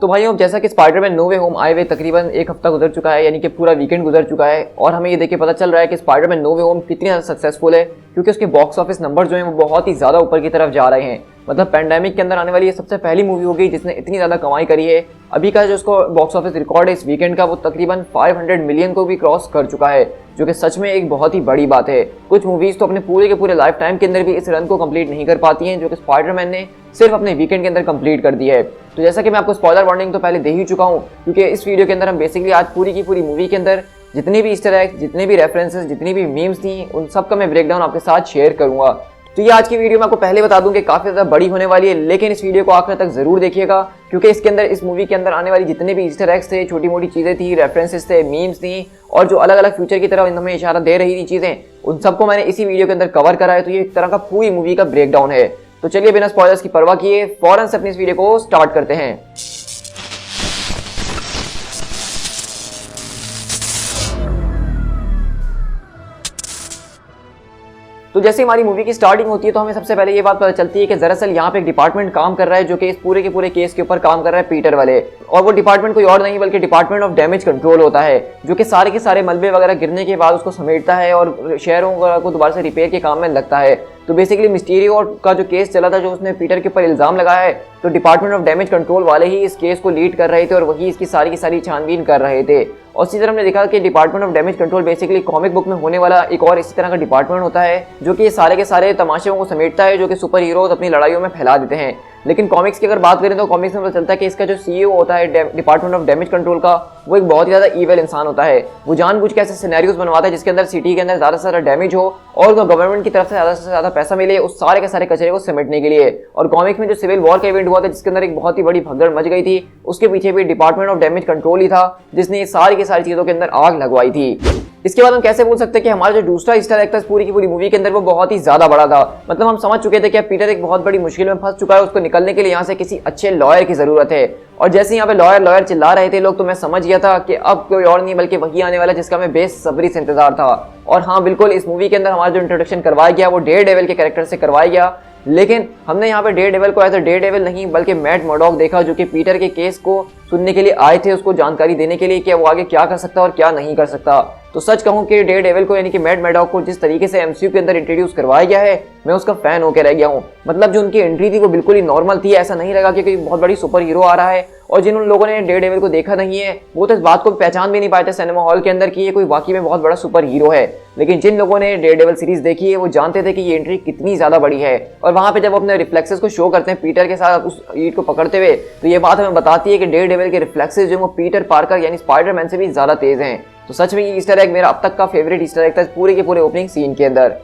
तो भाइयों, जैसा कि स्पाइडरमैन नो वे होम आए हुए तकरीबन एक हफ्ता गुजर चुका है, यानी कि पूरा वीकेंड गुजर चुका है, और हमें ये देख के पता चल रहा है कि स्पाइडरमैन नो वे होम कितनी ज़्यादा सक्सेसफुल है, क्योंकि उसके बॉक्स ऑफिस नंबर जो हैं वो बहुत ही ज़्यादा ऊपर की तरफ जा रहे हैं। मतलब पैंडेमिक के अंदर आने वाली ये सबसे पहली मूवी होगी जिसने इतनी ज़्यादा कमाई करी है। अभी का जो उसको बॉक्स ऑफिस रिकॉर्ड है इस वीकेंड का, वो तकरीबन 500 मिलियन को भी क्रॉस कर चुका है, जो कि सच में एक बहुत ही बड़ी बात है। कुछ मूवीज़ तो अपने पूरे के पूरे लाइफ टाइम के अंदर भी इस रन को कंप्लीट नहीं कर पाती हैं, जो कि स्पाइडरमैन ने सिर्फ अपने वीकेंड के अंदर कंप्लीट कर दी है। तो जैसा कि मैं आपको स्पॉइलर वार्निंग तो पहले दे ही चुका हूँ, क्योंकि इस वीडियो के अंदर हम बेसिकली आज पूरी की पूरी मूवी के अंदर जितने भी ईस्टर एग्स, जितने भी रेफरेंसेस, जितनी भी मीम्स थी, उन सब का मैं ब्रेकडाउन आपके साथ शेयर करूंगा। तो ये आज की वीडियो मैं आपको पहले बता दूं कि काफ़ी ज़्यादा बड़ी होने वाली है, लेकिन इस वीडियो को आखिर तक ज़रूर देखिएगा, क्योंकि इसके अंदर, इस मूवी के अंदर आने वाली जितने भी ईस्टर एग्स थे, छोटी मोटी चीज़ें थी, रेफरेंसेस थे, मीम्स थी, और जो अलग अलग फ्यूचर की तरफ हमें इशारा दे रही थी चीज़ें, उन सबको मैंने इसी वीडियो के अंदर कवर करा है। तो ये एक तरह का पूरी मूवी का ब्रेकडाउन है। तो चलिए बिना स्पॉयलर्स की परवाह किए फौरन से अपनी इस वीडियो को स्टार्ट करते हैं। तो जैसे हमारी मूवी की स्टार्टिंग होती है तो हमें सबसे पहले ये बात पता चलती है कि दरअसल यहाँ पे एक डिपार्टमेंट काम कर रहा है, जो कि इस पूरे के पूरे केस के ऊपर काम कर रहा है पीटर वाले। और वो डिपार्टमेंट कोई और नहीं बल्कि डिपार्टमेंट ऑफ डैमेज कंट्रोल होता है, जो कि सारे के सारे मलबे वगैरह गिरने के बाद उसको समेटता है और शहरों को दोबारा से रिपेयर के काम में लगता है। तो बेसिकली मिस्टीरियो का जो केस चला था, जो उसने पीटर के ऊपर इल्जाम लगाया है, तो डिपार्टमेंट ऑफ डैमेज कंट्रोल वाले ही इस केस को लीड कर रहे थे और वही इसकी सारी की सारी छानबीन कर रहे थे। और इसी तरह हमने देखा कि department of damage control basically comic book में होने वाला एक और इसी तरह का डिपार्टमेंट होता है, जो कि ये सारे के सारे तमाशों को समेटता है, जो कि सुपर हीरोज अपनी लड़ाइयों में फैला देते हैं। लेकिन कॉमिक्स की अगर बात करें तो कॉमिक्स में पता चलता है कि इसका जो सीईओ होता है डिपार्टमेंट ऑफ डैमेज कंट्रोल का, वो एक बहुत ही ज़्यादा ईवल इंसान होता है। वो जानबूझ के ऐसे सिनेरियोज बनवाता है जिसके अंदर सिटी के अंदर ज़्यादा से ज़्यादा डैमेज हो और गवर्नमेंट की तरफ से ज़्यादा पैसा मिले उस सारे के सारे कचरे को समेटने के लिए। और कॉमिक्स में जो सिविल वॉर का इवेंट हुआ था, जिसके अंदर एक बहुत ही बड़ी भगदड़ मच गई थी, उसके पीछे भी डिपार्टमेंट ऑफ डैमेज कंट्रोल ही था, जिसने सारी की सारी चीज़ों के अंदर आग लगवाई थी। इसके बाद हम कैसे बोल सकते हैं कि हमारा जो दूसरा ईस्टर एग था पूरी की पूरी मूवी के अंदर, वो बहुत ही ज्यादा बड़ा था। मतलब हम समझ चुके थे कि पीटर एक बहुत बड़ी मुश्किल में फंस चुका है, उसको निकलने के लिए यहाँ से किसी अच्छे लॉयर की जरूरत है। और जैसे यहाँ पे लॉयर चिल्ला रहे थे लोग, तो मैं समझ गया था कि अब कोई और नहीं बल्कि वही आने वाला जिसका मैं बेसब्री से इंतजार था। और हाँ, बिल्कुल इस मूवी के अंदर हमारा जो इंट्रोडक्शन करवाया गया वो डेयरडेविल के कैरेक्टर से करवाया गया, लेकिन हमने यहाँ पे डेयरडेविल को एज अ डेयरडेविल नहीं बल्कि मैट मर्डॉक देखा, जो कि पीटर के केस को सुनने के लिए आए थे, उसको जानकारी देने के लिए कि वो आगे क्या कर सकता है और क्या नहीं कर सकता। तो सच कहूँ कि डेयरडेविल को यानी कि मैट मर्डॉक को जिस तरीके से एमसीयू के अंदर इंट्रोड्यूस करवाया गया है, मैं उसका फैन होकर रह गया हूँ। मतलब जो उनकी एंट्री थी वो बिल्कुल ही नॉर्मल थी, ऐसा नहीं लगा कि कोई बहुत बड़ी सुपर हीरो आ रहा है। और जिन लोगों ने डेयरडेविल को देखा नहीं है वो तो इस बात को पहचान भी नहीं पाए थे सिनेमा हॉल के अंदर कि ये कोई वाकई में बहुत बड़ा सुपर हीरो है। लेकिन जिन लोगों ने डेयरडेविल सीरीज देखी है वो जानते थे कि ये एंट्री कितनी ज्यादा बड़ी है। और वहां पे जब अपने रिफ्लेक्सेस को शो करते हैं पीटर के साथ उस ईंट को पकड़ते हुए, तो ये बात हमें बताती है कि डेयरडेविल के रिफ्लेक्सेस जो वो पीटर पार्कर यानी स्पाइडरमैन से भी ज्यादा तेज हैं। तो सच में ये ईस्टर एग मेरा अब तक का फेवरेट ईस्टर एग था पूरे के पूरे ओपनिंग सीन के अंदर।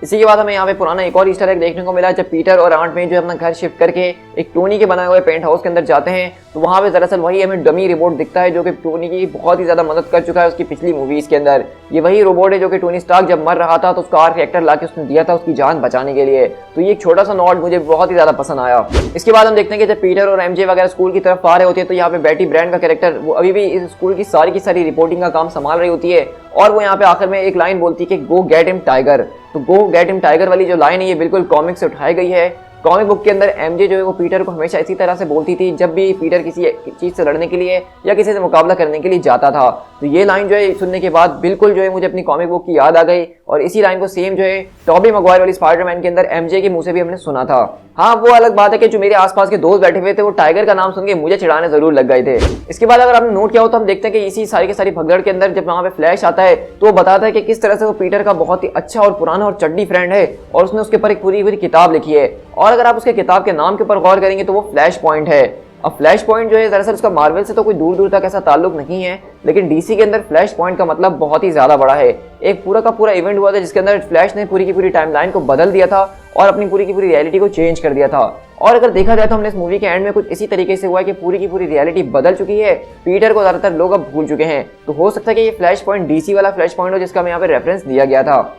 इसी के बाद हमें यहाँ पे पुराना एक और ईस्टर एग देखने को मिला, जब पीटर और आंट में जो अपना घर शिफ्ट करके एक टोनी के बनाए हुए पेंट हाउस के अंदर जाते हैं, तो वहाँ पे दरअसल वही हमें डमी रोबोट दिखता है, जो कि टोनी की बहुत ही ज्यादा मदद कर चुका है उसकी पिछली मूवीज के अंदर। ये वही रोबोट है जो कि टोनी स्टार्क जब मर रहा था तो उसका आर्क रिएक्टर लाके उसने दिया था उसकी जान बचाने के लिए। तो ये एक छोटा सा नॉट मुझे बहुत ही ज्यादा पसंद आया। इसके बाद हम देखते हैं कि जब पीटर और एमजे वगैरह स्कूल की तरफ आ रहे होते हैं, तो यहाँ पे बेटी ब्रांड का कैरेक्टर वो अभी भी इस स्कूल की सारी रिपोर्टिंग का काम संभाल रही होती है, और वो यहाँ पे आखिर में एक लाइन बोलती है कि गो गेट हिम टाइगर। तो गो गेट हिम टाइगर वाली जो लाइन है ये बिल्कुल कॉमिक से उठाई गई है। कॉमिक बुक के अंदर एमजे जो है वो पीटर को हमेशा इसी तरह से बोलती थी जब भी पीटर किसी चीज़ से लड़ने के लिए या किसी से मुकाबला करने के लिए जाता था। तो ये लाइन जो है सुनने के बाद बिल्कुल जो है मुझे अपनी कॉमिक बुक की याद आ गई, और इसी लाइन को सेम जो है टॉबी मैguire वाली स्पाइडरमैन के अंदर एमजे के मुंह से भी हमने सुना था। हाँ, वो अलग बात है कि जो मेरे आसपास के दोस्त बैठे हुए थे वो टाइगर का नाम सुन के मुझे चिढ़ाने जरूर लग गए थे। इसके बाद अगर आपने नोट किया हो तो हम देखते हैं कि इसी सारी की सारी भगदड़ के अंदर जब वहाँ पे फ्लैश आता है तो वो बताता है कि किस तरह से वो पीटर का बहुत ही अच्छा और पुराना और चड्डी फ्रेंड है, और उसने उसके ऊपर एक पूरी पूरी किताब लिखी है। और अगर आप उसके किताब के नाम के ऊपर गौर करेंगे तो वो फ्लैश पॉइंट है। अब फ्लैश पॉइंट जो है दरअसल उसका मार्वल से तो कोई दूर दूर तक ऐसा ताल्लुक नहीं है, लेकिन डीसी के अंदर फ्लैश पॉइंट का मतलब बहुत ही ज्यादा बड़ा है। एक पूरा का पूरा इवेंट हुआ था जिसके अंदर फ्लैश ने पूरी की पूरी टाइमलाइन को बदल दिया था और अपनी पूरी की पूरी रियलिटी को चेंज कर दिया था। और अगर देखा जाए तो हमने इस मूवी के एंड में कुछ इसी तरीके से हुआ है कि पूरी की पूरी रियलिटी बदल चुकी है, पीटर को ज्यादातर लोग अब भूल चुके हैं। तो हो सकता है कि ये फ्लैश पॉइंट डीसी वाला फ्लैश पॉइंट हो जिसका हमें यहाँ पे रेफरेंस दिया गया था।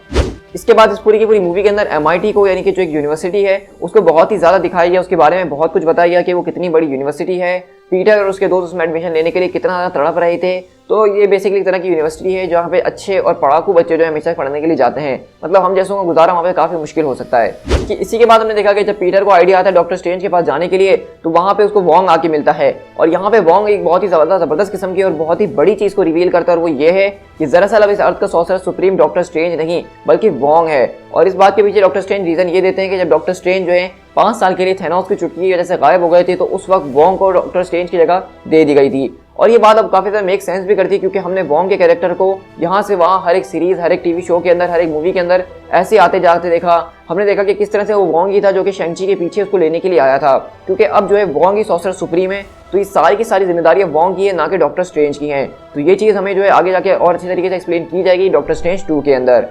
इसके बाद इस पूरी की पूरी मूवी के अंदर MIT को यानी कि जो एक यूनिवर्सिटी है उसको बहुत ही ज़्यादा दिखाया गया, उसके बारे में बहुत कुछ बताया गया कि वो कितनी बड़ी यूनिवर्सिटी है। पीटर और उसके दोस्त उसमें एडमिशन लेने के लिए कितना ज़्यादा तड़प रहे थे। तो ये बेसिकली एक तरह की यूनिवर्सिटी है जहाँ पे अच्छे और पढ़ाकू बच्चे जो है हमेशा पढ़ने के लिए जाते हैं। मतलब हम जैसों का गुजारा वहाँ पे काफ़ी मुश्किल हो सकता है। कि इसी के बाद हमने देखा कि जब पीटर को आइडिया आता है डॉक्टर स्ट्रेंज के पास जाने के लिए, तो वहाँ पे उसको वोंग आके मिलता है। और यहाँ पे वोंग एक बहुत ही ज़बरदस्त किस्म की और बहुत ही बड़ी चीज़ को रिवील करता है, और वो ये है कि दरअसल अब इस अर्थ का सॉर्सरर सुप्रीम डॉक्टर स्ट्रेंज नहीं बल्कि वोंग है। और इस बात के पीछे डॉक्टर स्ट्रेंज रीज़न ये देते हैं कि जब डॉक्टर स्ट्रेंज जो है 5 साल के लिए थैनोस की चुटकी की वजह से गायब हो गए थे, तो उस वक्त वोंग को डॉक्टर स्ट्रेंज की जगह दे दी गई थी। और ये बात अब काफ़ी ज़्यादा मेक सेंस भी करती है, क्योंकि हमने वोंग के कैरेक्टर को यहाँ से वहाँ हर एक सीरीज़, हर एक टीवी शो के अंदर, हर एक मूवी के अंदर ऐसे आते जाते देखा। हमने देखा कि किस तरह से वो वोंग ही था जो कि शेंग-ची के पीछे उसको लेने के लिए आया था, क्योंकि अब जो है वोंग ही सॉर्सरर सुप्रीम है। तो ये सारी की सारी जिम्मेदारियां वोंग की है, ना कि डॉक्टर स्ट्रेंज की हैं। तो ये चीज़ हमें जो है आगे जाके और अच्छी तरीके से एक्सप्लेन की जाएगी डॉक्टर स्ट्रेंज 2 के अंदर।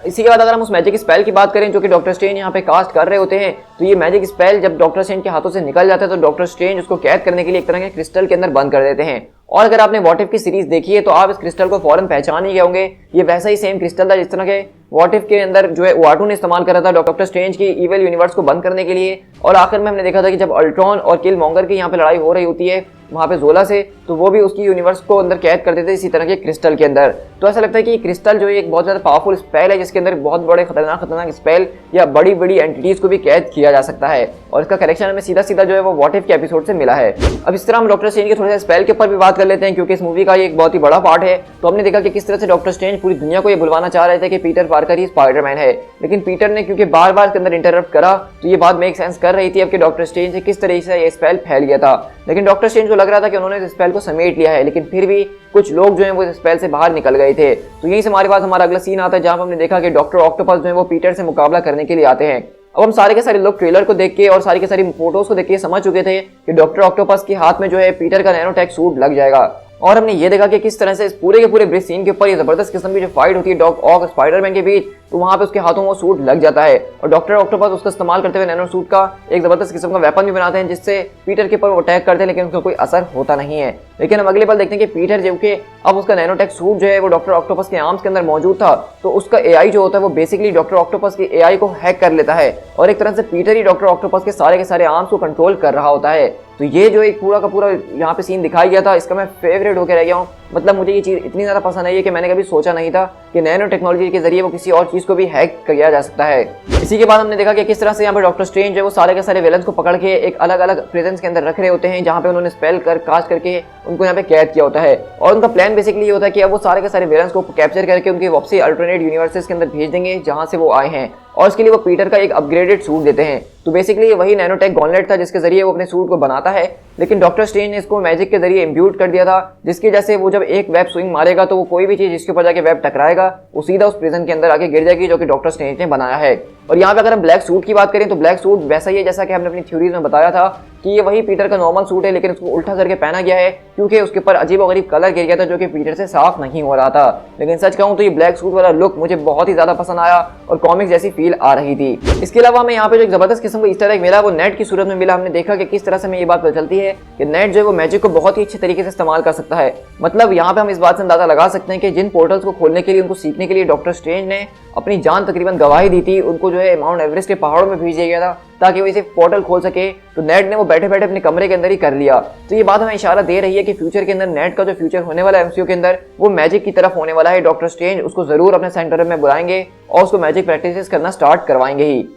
इसी के बाद अगर हम उस मैजिक स्पेल की बात करें जो कि डॉक्टर स्ट्रेंज यहाँ पे कास्ट कर रहे होते हैं, तो ये मैजिक स्पेल जब डॉक्टर स्ट्रेंज के हाथों से निकल जाता है तो डॉक्टर स्ट्रेंज उसको कैद करने के लिए एक तरह के क्रिस्टल के अंदर बंद कर देते हैं। और अगर आपने व्हाट इफ की सीरीज देखी है तो आप इस क्रिस्टल को फौरन पहचान ही गए होंगे। ये वैसा ही सेम क्रिस्टल था जिस तरह के व्हाट इफ के अंदर जो है वाटू ने इस्तेमाल करा था डॉक्टर स्ट्रेंज की इविल यूनिवर्स को बंद करने के लिए। और आखिर में हमने देखा था कि जब अल्ट्रॉन और किलमॉन्गर की यहाँ पे लड़ाई हो रही होती है वहाँ पे जोला से, तो वो भी उसकी यूनिवर्स को अंदर कैद कर देते हैं इसी तरह के क्रिस्टल के अंदर। तो ऐसा लगता है कि क्रिस्टल जो है एक बहुत ज़्यादा पावरफुल स्पेल है जिसके अंदर बहुत बड़े खतरनाक स्पेल या बड़ी बड़ी एंटिटीज को भी कैद किया जा सकता है। और इसका कनेक्शन हमें सीधा जो है वो व्हाट इफ के एपिसोड से मिला है। अब इस तरह हम डॉक्टर स्ट्रेंज के थोड़े से स्पेल के ऊपर भी बात कर लेते हैं, क्योंकि इस मूवी का ये एक बहुत ही बड़ा पार्ट है। तो हमने देखा कि किस तरह से डॉक्टर स्ट्रेंज पूरी दुनिया को ये बुलवाना चाह रहे थे कि पीटर पार्कर ही स्पाइडरमैन है, लेकिन पीटर ने क्योंकि बार बार इसके अंदर इंटरप्ट करा तो ये बात मेक सेंस कर रही थी अब कि डॉक्टर स्ट्रेंज से किस तरह से ये स्पेल फैल गया था। लेकिन डॉक्टर स्ट्रेंज को लग रहा था कि उन्होंने इस स्पेल को समेट लिया है, लेकिन फिर भी कुछ लोग जो है वो इस स्पेल से बाहर निकल गए थे। तो यहीं से हमारे पास हमारा अगला सीन आता है जहां हमने देखा कि डॉक्टर ऑक्टोपस जो है वो पीटर से मुकाबला करने के लिए आते हैं। अब हम सारे के सारे लोग ट्रेलर को देख के और सारी के सारी फोटोज को देख के समझ चुके थे कि डॉक्टर ऑक्टोपस के हाथ में जो है पीटर का नैनोटेक सूट लग जाएगा। और हमने ये देखा कि किस तरह से इस पूरे के पूरे ब्रिज सीन के ऊपर ये जबरदस्त किस्म की जो फाइट होती है डॉक ऑक स्पाइडरमैन के बीच, तो वहाँ पे उसके हाथों में वो सूट लग जाता है और डॉक्टर ऑक्टोपस उसका इस्तेमाल करते हुए नैनो सूट का एक जबरदस्त किस्म का वेपन भी बनाते हैं जिससे पीटर के ऊपर वो अटैक करते हैं, लेकिन उसका कोई असर होता नहीं है। लेकिन हम अगले पल देखते हैं कि पीटर जो कि अब उसका नैनोटेक सूट जो है वो डॉक्टर ऑक्टोपस के आर्म्स के अंदर मौजूद था, तो उसका एआई जो होता है वो बेसिकली डॉक्टर ऑक्टोपस के एआई को हैक कर लेता है और एक तरह से पीटर ही डॉक्टर ऑक्टोपस के सारे आर्म्स को कंट्रोल कर रहा होता है। तो ये जो एक पूरा का पूरा यहाँ पे सीन दिखाया गया था इसका मैं फेवरेट होकर रह गया हूँ। मतलब मुझे ये चीज़ इतनी ज़्यादा पसंद आई है कि मैंने कभी सोचा नहीं था कि नैनो टेक्नोलॉजी के जरिए वो किसी और चीज़ को भी हैक किया जा सकता है। इसी के बाद हमने देखा कि किस तरह से यहाँ पे डॉक्टर स्ट्रेंज है वो सारे के सारे विलन्स को पकड़ के एक अलग अलग प्रिजन्स के अंदर रख रहे होते हैं जहाँ पे उन्होंने स्पेल कर कास्ट करके उनको यहाँ पे कैद किया होता है। और उनका प्लान बेसिकली ये होता है कि अब वो सारे के सारे विलन्स को कैप्चर करके उनके वापसी अल्टरनेट यूनिवर्सेस के अंदर भेज देंगे जहाँ से वो आए हैं, और उसके लिए वो पीटर का एक अपग्रेडेड सूट देते हैं। तो बेसिकली वही नैनोटेक गॉन्टलेट था जिसके जरिए वो अपने सूट को बनाता है, लेकिन डॉक्टर स्ट्रेंज ने इसको मैजिक के जरिए इम्ब्यूट कर दिया था जिसकी वजह से वो जब एक वेब स्विंग मारेगा तो वो कोई भी चीज़ जिसके ऊपर जाके वेब टकराएगा वो सीधा उस प्रिजन के अंदर आके गिर जाएगी जो कि डॉक्टर स्ट्रेंज ने बनाया है। और यहाँ पे अगर हम ब्लैक सूट की बात करें तो ब्लैक सूट वैसा ही है जैसा कि हमने अपनी थ्योरीज में बताया था कि ये वही पीटर का नॉर्मल सूट है, लेकिन उसको उल्टा करके पहना गया है क्योंकि उसके ऊपर अजीब और गरीब कलर गिर गया था जो कि पीटर से साफ नहीं हो रहा था। लेकिन सच कहूँ तो ये ब्लैक सूट वाला लुक मुझे बहुत ही ज़्यादा पसंद आया और कॉमिक्स जैसी फील आ रही थी। इसके अलावा हमें यहाँ पे जो एक जबरदस्त किस्म का ईस्टर एग मिला वो नेट की सूरत में मिला। हमने देखा कि किस तरह से हमें ये बात पता चलती है कि नेट जो है वो मैजिक को बहुत ही अच्छे तरीके से इस्तेमाल कर सकता है। मतलब यहाँ पे हम इस बात से अंदाजा लगा सकते हैं कि जिन पोर्टल्स को खोलने के लिए उनको सीखने के लिए डॉक्टर स्ट्रेंज ने अपनी जान तकरीबन गवाही दी थी, उनको जो है माउंट एवरेस्ट के पहाड़ों में भेज दिया गया था ताकि वो इसे पोर्टल खोल सके, तो नेट ने वो बैठे बैठे अपने कमरे के अंदर ही कर लिया। तो ये बात हमें इशारा दे रही है कि फ्यूचर के अंदर नेट का जो फ्यूचर होने वाला है एमसीयू के अंदर वो मैजिक की तरफ होने वाला है। डॉक्टर स्ट्रेंज उसको जरूर अपने सेंटर में बुलाएंगे और उसको मैजिक प्रैक्टिस करना स्टार्ट करवाएंगे ही।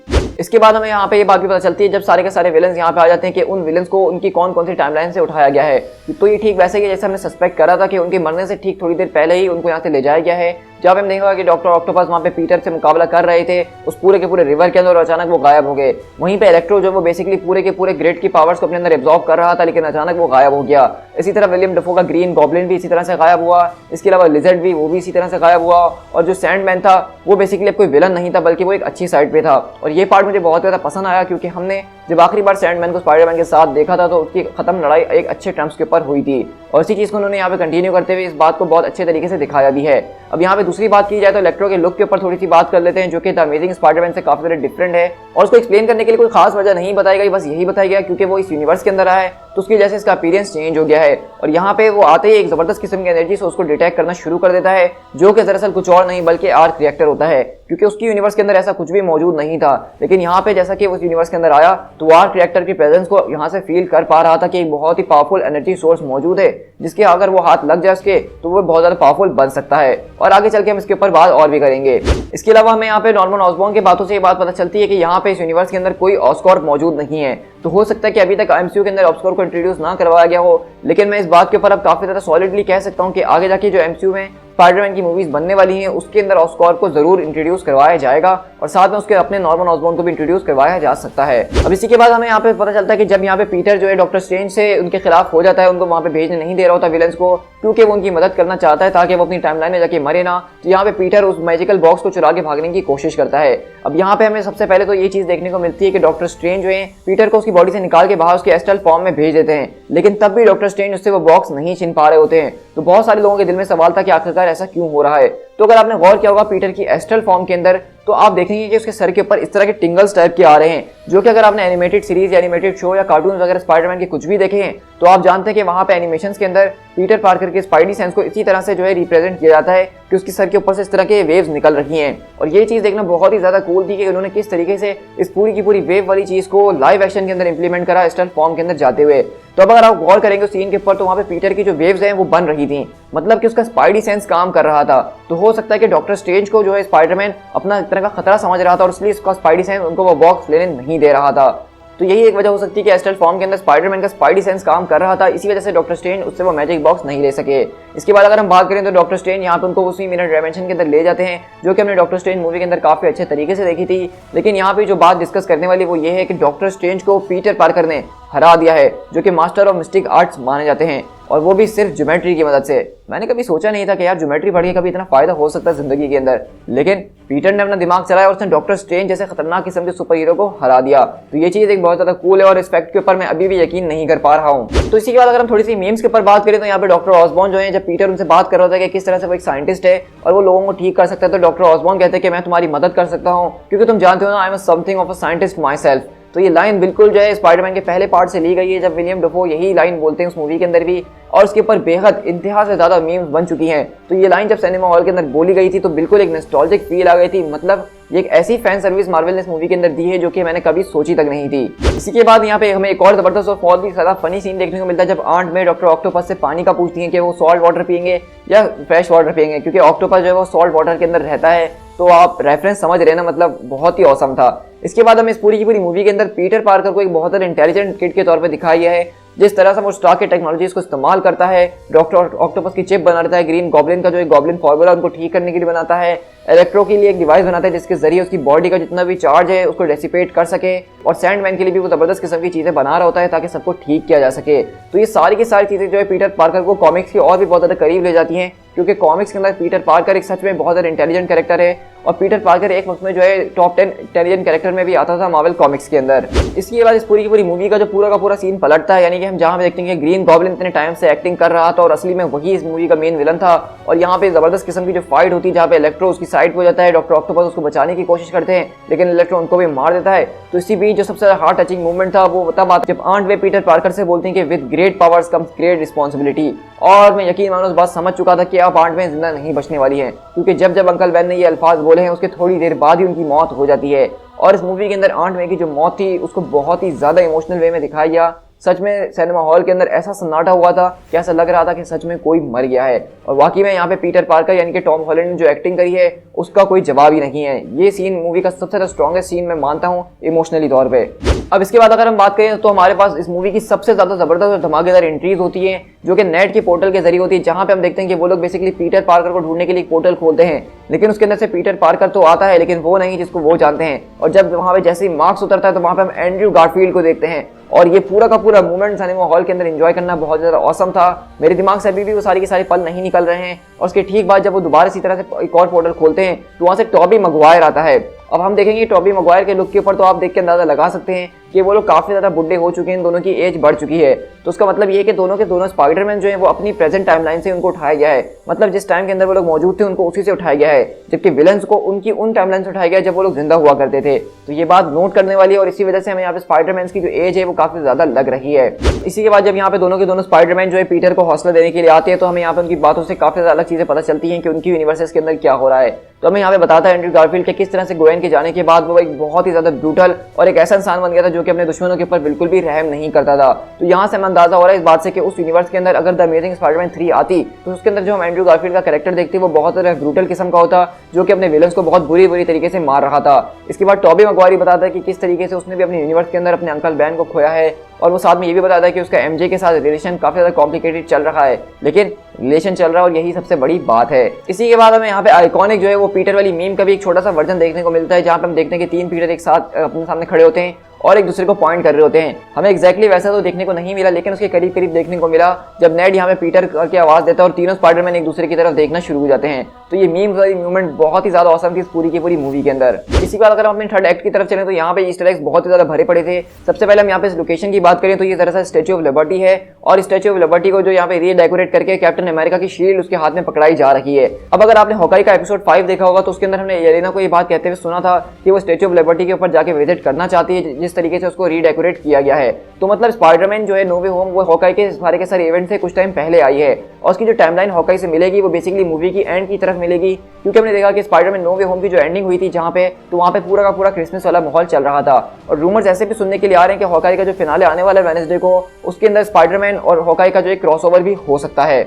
इसके बाद हमें यहाँ पे ये बात भी पता चलती है जब सारे के सारे विलन्स यहाँ पे आ जाते हैं कि उन विलन्स को उनकी कौन कौन सी टाइमलाइन से उठाया गया है। तो ये ठीक वैसे ही जैसे हमने सस्पेक्ट करा था कि उनके मरने से ठीक थोड़ी देर पहले ही उनको यहाँ से ले जाया गया है। जब हम देखा कि डॉक्टर ऑक्टोपस वहाँ पे पीटर से मुकाबला कर रहे थे उस पूरे के पूरे रिवर के अंदर और अचानक वो गायब हो गए। वहीं पे इलेक्ट्रो जो वो बेसिकली पूरे के पूरे ग्रेड की पावर्स को अपने अंदर एब्जॉर्ब कर रहा था, लेकिन अचानक वो गायब हो गया। इसी तरह विलियम डफो का ग्रीन गॉब्लिन भी इसी तरह से गायब हुआ। इसके अलावा लिजर्ड भी वो भी इसी तरह से गायब हुआ। और जो सैंडमैन था वो बेसिकली अब कोई विलन नहीं था बल्कि वो एक अच्छी साइड पे था। और ये पार्ट मुझे बहुत ज़्यादा पसंद आया क्योंकि हमने जब आखिरी बार सैंडमैन को स्पाइडरमैन के साथ देखा था तो उसकी खत्म लड़ाई एक अच्छे टर्म्स के ऊपर हुई थी और इसी चीज़ को उन्होंने यहाँ पे कंटिन्यू करते हुए इस बात को बहुत अच्छे तरीके से दिखाया भी है। अब यहाँ पे दूसरी बात की जाए तो इलेक्ट्रो के लुक के ऊपर थोड़ी सी बात कर लेते हैं जो कि द अमेजिंग स्पाइडरमैन से काफी ज़्यादा डिफरेंट है और उसको एक्सप्लेन करने के लिए कोई खास वजह नहीं बताई गई, बस यही बताया गया क्योंकि वो इस यूनिवर्स के अंदर आया है तो उसकी वजह से इसका अपीयरेंस चेंज हो गया है। और यहाँ पे वो आते ही एक जबरदस्त किस्म की एनर्जी से उसको डिटेक्ट करना शुरू कर देता है, जो कि दरअसल कुछ और नहीं बल्कि आर्क रिएक्टर होता है, क्योंकि उसकी यूनिवर्स के अंदर ऐसा कुछ भी मौजूद नहीं था। लेकिन यहाँ पे जैसा कि उस यूनिवर्स के अंदर आया तो आर्क रिएक्टर की प्रेजेंस को यहाँ से फील कर पा रहा था कि एक बहुत ही पावरफुल एनर्जी सोर्स मौजूद है, जिसके अगर वो हाथ लग जाए उसके तो वो बहुत ज्यादा पावरफुल बन सकता है। और आगे चल के हम इसके ऊपर बात और भी करेंगे। इसके अलावा हमें यहाँ पे नॉर्मन ऑसबॉर्न की बातों से ये बात पता चलती है कि यहाँ पे इस यूनिवर्स के अंदर कोई ऑस्कॉर्प मौजूद नहीं है। तो हो सकता है कि अभी तक एमसीयू के अंदर ऑस्कॉर्प को इंट्रोड्यूस ना करवाया गया हो, लेकिन मैं इस बात के ऊपर अब काफी ज्यादा सॉलिडली कह सकता हूँ कि आगे जाके जो एमसीयू में स्पाइडरमैन की मूवीज बनने वाली हैं उसके अंदर ऑस्कॉर्प को जरूर इंट्रोड्यूस करवाया जाएगा और साथ में उसके अपने नॉर्मन ऑसबॉर्न को भी इंट्रोड्यूस करवाया जा सकता है। अब इसी के बाद हमें यहाँ पे पता चलता है कि जब यहाँ पे पीटर जो है डॉक्टर स्ट्रेंज से उनके खिलाफ हो जाता है, उनको वहां पे भेजने नहीं दे रहा होता विलेंस को, क्योंकि वो उनकी मदद करना चाहता है ताकि वो अपनी टाइमलाइन में जाके मरे ना। तो यहाँ पे पीटर उस मैजिकल बॉक्स को चुरा के भागने की कोशिश करता है। अब यहाँ पे हमें सबसे पहले तो ये चीज देखने को मिलती है कि डॉक्टर स्ट्रेंज जो है पीटर को उसकी बॉडी से निकाल के बाहर उसके एस्ट्रल फॉर्म में भेज देते हैं, लेकिन तब भी डॉक्टर स्ट्रेंज उससे वो बॉक्स नहीं छीन पा रहे होते हैं। तो बहुत सारे लोगों के दिल में सवाल था कि आखिरकार ऐसा क्यों हो रहा है। तो अगर आपने गौर किया होगा पीटर की एस्ट्रल फॉर्म के अंदर, तो आप देखेंगे कि उसके सर के ऊपर इस तरह के टिंगल्स टाइप के आ रहे हैं, जो कि अगर आपने एनिमेटेड सीरीज या एनिमेटेड शो या कार्टून वगैरह स्पाइडरमैन के कुछ भी देखे हैं तो आप जानते हैं कि वहां पे एनिमेशंस के अंदर पीटर पार्कर के स्पाइडी सेंस को इसी तरह से जो है रिप्रेजेंट किया जाता है कि उसके सर के ऊपर से इस तरह के वेव्स निकल रही हैं। और ये चीज देखना बहुत ही ज्यादा कूल थी कि उन्होंने किस तरीके से इस पूरी की पूरी वेव वाली चीज को लाइव एक्शन के अंदर इंप्लीमेंट करा एस्ट्रल फॉर्म के अंदर जाते हुए। तो अब अगर आप गौर करेंगे उस सीन के ऊपर तो वहां पे पीटर की जो वेव्स हैं वो बन रही थी, मतलब कि उसका स्पाइडी सेंस काम कर रहा था। तो हो सकता है कि डॉक्टर स्ट्रेंज को जो है स्पाइडरमैन अपना एक तरह का खतरा समझ रहा था और इसलिए उसका स्पाइडी सेंस उनको वो बॉक्स लेने नहीं दे रहा था। तो यही एक वजह हो सकती है कि एस्ट्रल फॉर्म के अंदर स्पाइडरमैन का स्पाइडी सेंस काम कर रहा था, इसी वजह से डॉक्टर स्ट्रेंज उससे वो मैजिक बॉक्स नहीं ले सके। इसके बाद अगर हम बात करें तो डॉक्टर स्ट्रेंज यहाँ पे उनको उसी मिरर डायमेंशन के अंदर ले जाते हैं, जो कि हमने डॉक्टर स्ट्रेंज मूवी के अंदर काफी अच्छे तरीके से देखी थी। लेकिन यहाँ पे जो बात डिस्कस करने वाली वो ये है कि डॉक्टर स्ट्रेंज को पीटर पार्कर ने हरा दिया है, जो कि मास्टर ऑफ मिस्टिक आर्ट्स माने जाते हैं, और वो भी सिर्फ ज्योमेट्री की मदद से। मैंने कभी सोचा नहीं था कि यार ज्योमेट्री पढ़ के कभी इतना फायदा हो सकता है जिंदगी के अंदर, लेकिन पीटर ने अपना दिमाग चलाया और उसने डॉक्टर स्ट्रेंज जैसे खतरनाक किस्म के सुपर हीरो को हरा दिया। तो ये चीज एक बहुत ज्यादा कूल है और इस फैक्ट के ऊपर मैं अभी भी यकीन नहीं कर पा रहा हूँ। तो इसी के बाद अगर हम थोड़ी सी मीम्स के ऊपर बात करें तो यहाँ पे डॉक्टर ऑसबॉर्न जो है जब पीटर उनसे बात कर रहा था कि किस तरह से वो एक साइंटिस्ट है और वो लोगों को ठीक कर सकता है, तो डॉक्टर ऑसबॉर्न कहते हैं कि मैं तुम्हारी मदद कर सकता हूँ क्योंकि तुम जानते हो ना I am something of a scientist my self. तो ये लाइन बिल्कुल जो है स्पाइडरमैन के पहले पार्ट से ली गई है, जब विलियम डेफो यही लाइन बोलते हैं उस मूवी के अंदर भी, और उसके ऊपर बेहद इंतहा से ज्यादा मीम्स बन चुकी हैं। तो ये लाइन जब सिनेमा हॉल के अंदर बोली गई थी तो बिल्कुल एक नॉस्टैल्जिक फील आ गई थी। मतलब ये एक ऐसी फैन सर्विस मार्वल ने इस मूवी के अंदर दी है जो कि मैंने कभी सोची तक नहीं थी। इसी के बाद यहाँ पे हमें एक और जबरदस्त और बहुत ही ज्यादा फनी सीन देखने को मिलता है जब आंट में डॉक्टर ऑक्टोपस से पानी का पूछती है कि वो सॉल्ट वाटर पियेंगे या फ्रेश वाटर पियेंगे, क्योंकि ऑक्टोपस जो है वो सॉल्ट वाटर के अंदर रहता है। तो आप रेफरेंस समझ रहे ना, मतलब बहुत ही औसम था। इसके बाद हमें इस पूरी की पूरी मूवी के अंदर पीटर पार्कर को एक बहुत ही इंटेलिजेंट किड के तौर पे दिखाया गया है, जिस तरह से वो स्टार्क के टेक्नोलॉजीज को इस्तेमाल करता है, डॉक्टर ऑक्टोपस की चिप बनाता है, ग्रीन गॉब्लिन का जो एक गॉब्लिन फॉर्मूला उनको ठीक करने के लिए बनाता है, इलेक्ट्रो के लिए एक डिवाइस बनाता है जिसके जरिए उसकी बॉडी का जितना भी चार्ज है उसको डेसिपेट कर सके, और सैंडमैन के लिए भी वो जबरदस्त किस्म की चीजें बना रहा होता है ताकि सबको ठीक किया जा सके। तो ये सारी की सारी चीजें जो है पीटर पार्कर को कॉमिक्स की और भी बहुत ज्यादा करीब ले जाती हैं, क्योंकि कॉमिक्स के अंदर पीटर पार्कर एक सच में बहुत ज्यादा इंटेलिजेंट कैरेक्टर है, और पीटर पार्कर एक वक्त में जो है टॉप 10 इंटेलिजेंट कैरेक्टर में भी आता था मार्वल कॉमिक्स के अंदर। इसके बाद इस पूरी की पूरी मूवी का जो पूरा का पूरा सीन पलटता है, यानी कि हम जहां पे देखते हैं कि ग्रीन गॉब्लिन इतने टाइम से एक्टिंग कर रहा था और असली में वही इस मूवी का मेन विलन था, और यहाँ पे जबरदस्त किस्म की जो फाइट होती है जहाँ पे इलेक्ट्रो उसकी साइड हो जाता है, डॉक्टर ऑक्टोपस उसको बचाने की कोशिश करते हैं लेकिन इलेक्ट्रो उनको भी मार देता है। तो इसी बीच जो सबसे हार्ट टचिंग मूवमेंट था वो तब आता जब आंट वे पीटर पार्कर से बोलते हैं कि with great powers comes great responsibility, और मैं यकीन मानो उस बात समझ चुका था कि अब आंट में जिंदा नहीं बचने वाली है, क्योंकि जब जब अंकल बेन ने ये अल्फाज बोले हैं उसके थोड़ी देर बाद ही उनकी मौत हो जाती है। और इस मूवी के अंदर आंट मे की जो मौत थी उसको बहुत ही ज्यादा इमोशनल वे में दिखाया गया। सच में सिनेमा हॉल के अंदर ऐसा सन्नाटा हुआ था कि ऐसा लग रहा था कि सच में कोई मर गया है, और वाकई में यहाँ पे पीटर पार्कर यानी कि टॉम हॉलैंड ने जो एक्टिंग करी है उसका कोई जवाब ही नहीं है। ये सीन मूवी का सबसे ज्यादा स्ट्रॉन्गेस्ट सीन मैं मानता हूँ इमोशनली तौर पे। अब इसके बाद अगर हम बात करें तो हमारे पास इस मूवी की सबसे ज्यादा जबरदस्त और धमाकेदार एंट्रीज होती है जो कि नेट के पोर्टल के जरिए होती है, जहां पे हम देखते हैं कि वो लोग बेसिकली पीटर पार्कर को ढूंढने के लिए एक पोर्टल खोलते हैं, लेकिन उसके अंदर से पीटर पार्कर तो आता है लेकिन वो नहीं जिसको वो जानते हैं। और जब वहां पे जैसे ही मार्क्स उतरता है तो वहां पे हम एंड्रयू गारफील्ड को देखते हैं, और ये पूरा का पूरा मूवमेंट सिनेमा हॉल के अंदर एंजॉय करना बहुत ज्यादा औसम था। मेरे दिमाग से अभी भी वो सारी के सारे पल नहीं निकल रहे हैं। और उसके ठीक बाद जब वो दोबारा इसी तरह से एक और पोर्टल खोलते हैं तो वहां से टॉबी मैगवायर आता है, अब हम देखेंगे टॉबी मैguire के लुक के ऊपर तो आप देख के अंदाजा लगा सकते हैं कि वो लोग काफी ज्यादा बुढ़े हो चुके हैं, इन दोनों की एज बढ़ चुकी है। तो उसका मतलब ये है कि दोनों के दोनों स्पाइडरमैन जो है वो अपनी प्रेजेंट टाइमलाइन से उनको उठाया गया है, मतलब जिस टाइम के अंदर वो लोग मौजूद थे उनको उसी से उठाया गया है, जबकि विलन्स को उनकी उन टाइमलाइन से उठाया गया जब वो लोग जिंदा हुआ करते थे। तो ये बात नोट करने वाली है और इसी वजह से हमें यहाँ पे स्पाइडरमैन की जो एज है वो काफी ज्यादा लग रही है। इसी के बाद जब यहाँ पे दोनों के दोनों स्पाइडरमैन जो है पीटर को हौसला देने के लिए आते हैं तो हमें यहाँ पे उनकी बातों से काफी ज्यादा अलग चीजें पता चलती हैं कि उनकी यूनिवर्सेस के अंदर क्या हो रहा है। तो हमें यहाँ पे बताता है एंड्रयू गारफील्ड के किस तरह से ग्वेन के जाने के बाद वो एक बहुत ही ज्यादा ब्रूटल और एक ऐसा इंसान बन गया था जो कि अपने दुश्मनों के ऊपर बिल्कुल भी रहम नहीं करता था। तो यहाँ से हमें अंदाजा हो रहा है इस बात से कि उस यूनिवर्स के अंदर अगर द अमेजिंग स्पाइडरमैन 3 आती तो उसके अंदर जो हम एंड्रयू गारफील्ड का कैरेक्टर देखते हैं वो बहुत ज्यादा ब्रूटल किस्म का होता, जो कि अपने विलन्स को बहुत बुरी तरीके से मार रहा था। इसके बाद टॉबी मैguire बताता है कि किस तरीके से उसने भी अपने यूनिवर्स के अंदर अपने अंकल बैन को खोया है, और वो साथ में ये भी बताता है कि उसका एमजे के साथ रिलेशन काफी ज्यादा कॉम्प्लिकेटेड चल रहा है, लेकिन रिलेशन चल रहा है और यही सबसे बड़ी बात है। इसी के बाद हमें यहाँ पे आइकॉनिक जो है वो पीटर वाली मीम का भी एक छोटा सा वर्जन देखने को मिलता है, जहाँ पे हम देखते हैं कि 3 पीटर एक साथ अपने सामने खड़े होते हैं और एक दूसरे को पॉइंट कर रहे होते हैं। हमें एग्जैक्टली वैसा तो देखने को नहीं मिला, लेकिन उसके करीब करीब देखने को मिला जब नेड यहाँ पे पीटर की आवाज देता है और तीनों स्पाइडरमैन एक दूसरे की तरफ देखना शुरू हो जाते हैं। तो ये मीम वाली मूवमेंट बहुत ही ज्यादा औसम थी इस पूरी की पूरी मूवी के अंदर। इसी के बाद अगर हम अपने थर्ड एक्ट की तरफ चलें तो यहाँ पे ईस्टर एग्स बहुत ही ज्यादा भरे पड़े थे। सबसे पहले हम यहाँ पे इस लोकेशन की बात करें तो ये दरअसल स्टैच्यू ऑफ लिबर्टी है, और स्टैच्यू ऑफ लिबर्टी को जो यहाँ पे रीडेकोरेट करके कैप्टन अमेरिका की शील्ड उसके हाथ में पकड़ाई जा रही है। अब अगर आपने हॉकाई का एपिसोड 5 देखा होगा तो उसके अंदर हमने येलेना को ये बात कहते हुए सुना था कि वो स्टैच्यू ऑफ लिबर्टी के ऊपर जाके विजिट करना चाहती है, जिस तरीके से उसको डेकोरेट किया गया है। तो मतलब स्पाइडरमैन जो है नो वे होम वो हॉकाई के सारे इवेंट से कुछ टाइम पहले आई है, और उसकी जो टाइमलाइन हॉकाई से मिलेगी वो बेसिकली मूवी की एंड की तरफ मिलेगी, क्योंकि हमने देखा कि स्पाइडरमैन नो वे होम की जो एंडिंग हुई थी जहाँ पे तो वहाँ पे पूरा का पूरा क्रिसमस वाला माहौल चल रहा था, और रूमर्स ऐसे भी सुनने के लिए आ रहे हैं कि हॉकाई का जो फिनाले आने वाला है वेडनेसडे को उसके अंदर स्पाइडरमैन और हॉकाई का जो एक क्रॉसओवर भी हो सकता है।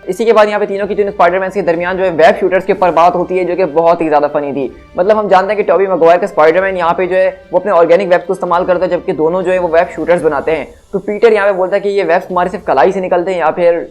इसी के बाद यहाँ पे तीनों की तीनों स्पाइडरमैन के दरमियान जो है वेब शूटर्स के ऊपर बात होती है, जो कि बहुत ही ज्यादा फनी थी। मतलब हम जानते हैं कि टॉबी मैguire का स्पाइडरमैन यहाँ पे जो है वो अपने ऑर्गेनिक वेब्स को इस्तेमाल करता है, जबकि दोनों जो है वो वेब शूटर्स बनाते हैं। तो पीटर यहाँ पे बोलता है कि ये वेब्स हमारे सिर्फ कलाई से निकलते हैं या फिर